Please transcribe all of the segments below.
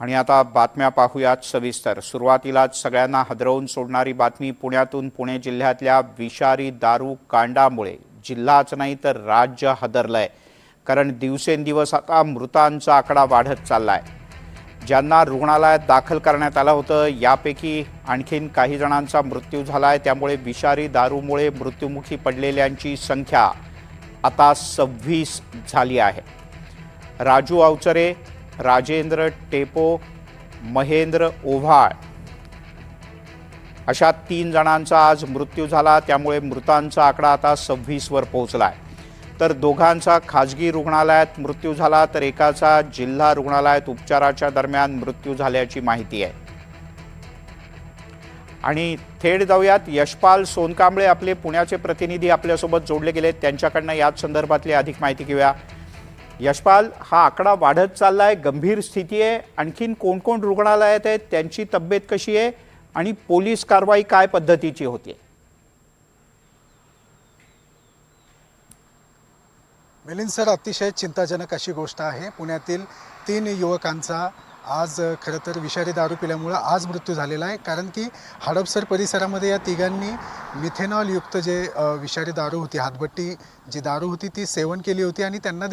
आणि आता बातम्या पाहूयात सविस्तर। सुरुवातीलाच सगळ्यांना हादरवून सोडणारी बातमी पुण्यातून। पुणे जिल्ह्यातल्या विषारी दारू कांडामुळे जिल्हाच नाही तर राज्य हादरलंय, कारण दिवसेंदिवस आता मृतांचा आकडा वाढत चाललाय। ज्यांना रुग्णालयात दाखल करण्यात आलं होतं यापैकी आणखीन काही जणांचा मृत्यू झालाय। त्यामुळे विषारी दारूमुळे मृत्युमुखी पडलेल्यांची संख्या आता 26 झाली आहे। राजू अवचरे, राजेंद्र टेपो, महेंद्र ओव्हाळ अशा 3 जणांचा आज मृत्यू झाला। त्यामुळे मृतांचा आकडा आता 26 वर पोहोचलाय। तर दोघांचा खाजगी रुग्णालयात मृत्यू झाला, तर एकाचा जिल्हा रुग्णालयात उपचाराच्या दरम्यान मृत्यू झाल्याची माहिती आहे। आणि थेट जाऊयात, यशपाल सोनकांबळे आपले पुण्याचे प्रतिनिधी आपल्यासोबत जोडले गेले, त्यांच्याकडनं याच संदर्भातली अधिक माहिती घेऊया। यशपाल, हा आकडा वाढत चाललाय, गंभीर स्थिती आहे, आणखीन कोण कोण रुग्णालयात आहेत, त्यांची तब्येत कशी आहे आणि पोलीस कारवाई काय पद्धतीची होती? मिलिंद सर, अतिशय चिंताजनक अशी गोष्ट आहे। पुण्यातील 3 युवकांचा आज खरं तर विषारी दारू पिल्यामुळे आज मृत्यू झालेला आहे। कारण की हडपसर परिसरामध्ये या तिघांनी मिथेनॉल युक्त जे विषारी दारू होती, हातभट्टी जी दारू होती ती सेवन केली होती आणि त्यांना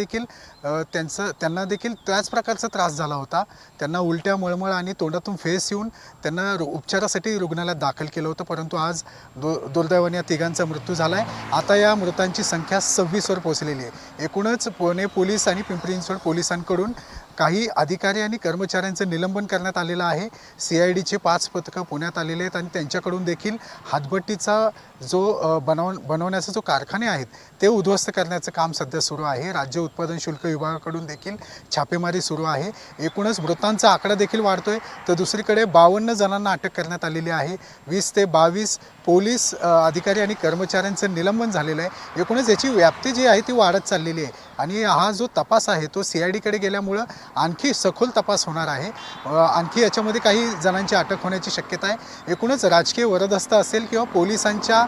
देखील त्याच प्रकारचा त्रास झाला होता। त्यांना उलट्या, मळमळ आणि तोंडातून फेस येऊन त्यांना उपचारासाठी रुग्णालयात दाखल केलं होतं, परंतु आज दुर्दैवाने या तिघांचा मृत्यू झाला आहे। आता या मृतांची संख्या 26 वर पोहोचलेली आहे। एकूणच पुणे पोलीस आणि पिंपरी चिंचवड पोलिसांकडून काही अधिकारी आणि कर्मचाऱ्यांचं निलंबन करण्यात आलेलं आहे। CIDचे 5 पथकं पुण्यात आलेले आहेत आणि त्यांच्याकडून देखील हातभट्टीचा जो बनवण्याचा जो कारखाने आहेत ते उद्ध्वस्त करण्याचं काम सध्या सुरू आहे। राज्य उत्पादन शुल्क विभागाकडून देखील छापेमारी सुरू आहे। एकूणच मृतांचा आकडा देखील वाढतोय, तर दुसरीकडे 52 जणांना अटक करण्यात आलेली आहे। 20 ते 22 पोलीस अधिकारी आणि कर्मचाऱ्यांचं निलंबन झालेलं आहे। एकूणच याची व्याप्ती जी आहे ती वाढत चाललेली आहे आणि हा जो तपास आहे तो CIDकडे गेल्यामुळं आणखी सखोल तपास होणार आहे। आणखी याच्यामध्ये काही जणांची अटक होण्याची शक्यता आहे। एकूणच राजकीय वरदहस्त असेल किंवा पोलिसांच्या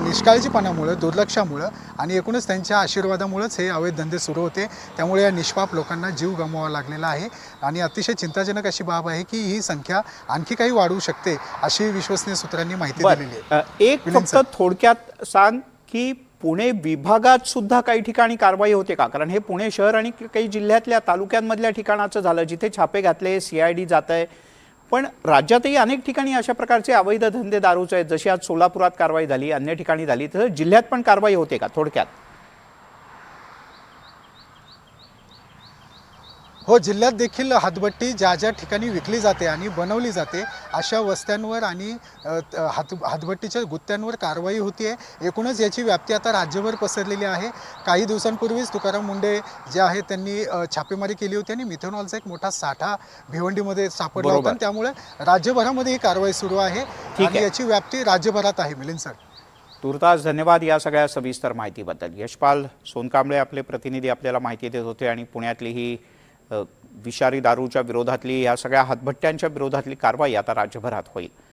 निष्काळजीपणामुळे, दुर्लक्षामुळे आणि एकूणच त्यांच्या आशीर्वादामुळेच हे अवैध धंदे सुरू होते। त्यामुळे या निष्पाप लोकांना जीव गमवावा लागलेला आहे आणि अतिशय चिंताजनक अशी बाब आहे की ही संख्या आणखी काही वाढू शकते, अशी विश्वसनीय सूत्रांनी माहिती दिलेली आहे। एक फक्त थोडक्यात सांग की पुणे विभागात सुद्धा काही ठिकाणी कारवाई होते का? कारण हे पुणे शहर आणि काही जिल्ह्यातल्या तालुक्यांमधल्या ठिकाणाचं झालं जिथे छापे घातले, CID जात आहे, पण राज्यातही अनेक ठिकाणी अशा प्रकारचे अवैध धंदे दारूचे आहेत। जशी आज सोलापुरात कारवाई झाली, अन्य ठिकाणी झाली, तर जिल्ह्यात पण कारवाई होते का थोडक्यात? हो, जिल्ह्यात देखील हातभट्टी ज्या ज्या ठिकाणी विकली जाते आणि बनवली जाते अशा वस्त्यांवर आणि हातभट्टीच्या गुत्त्यांवर कारवाई होती आहे। एकूणच याची व्याप्ती आता राज्यभर पसरलेली आहे। काही दिवसांपूर्वीच तुकाराम मुंडे जे आहेत त्यांनी छापेमारी केली होती आणि मिथेनॉलचा एक मोठा साठा भिवंडीमध्ये सापडला होता, त्यामुळे राज्यभरामध्ये ही कारवाई सुरू आहे आणि याची व्याप्ती राज्यभरात आहे। मिलिंद सर, तुर्तास धन्यवाद या सगळ्या सविस्तर माहितीबद्दल। यशपाल सोनकांबळे आपले प्रतिनिधी आपल्याला माहिती देत होते आणि पुण्यातली ही विषारी दारूच्या विरोधातली, या सगळ्या हातभट्ट्यांच्या विरोधातली कारवाई आता राज्यभरात होईल।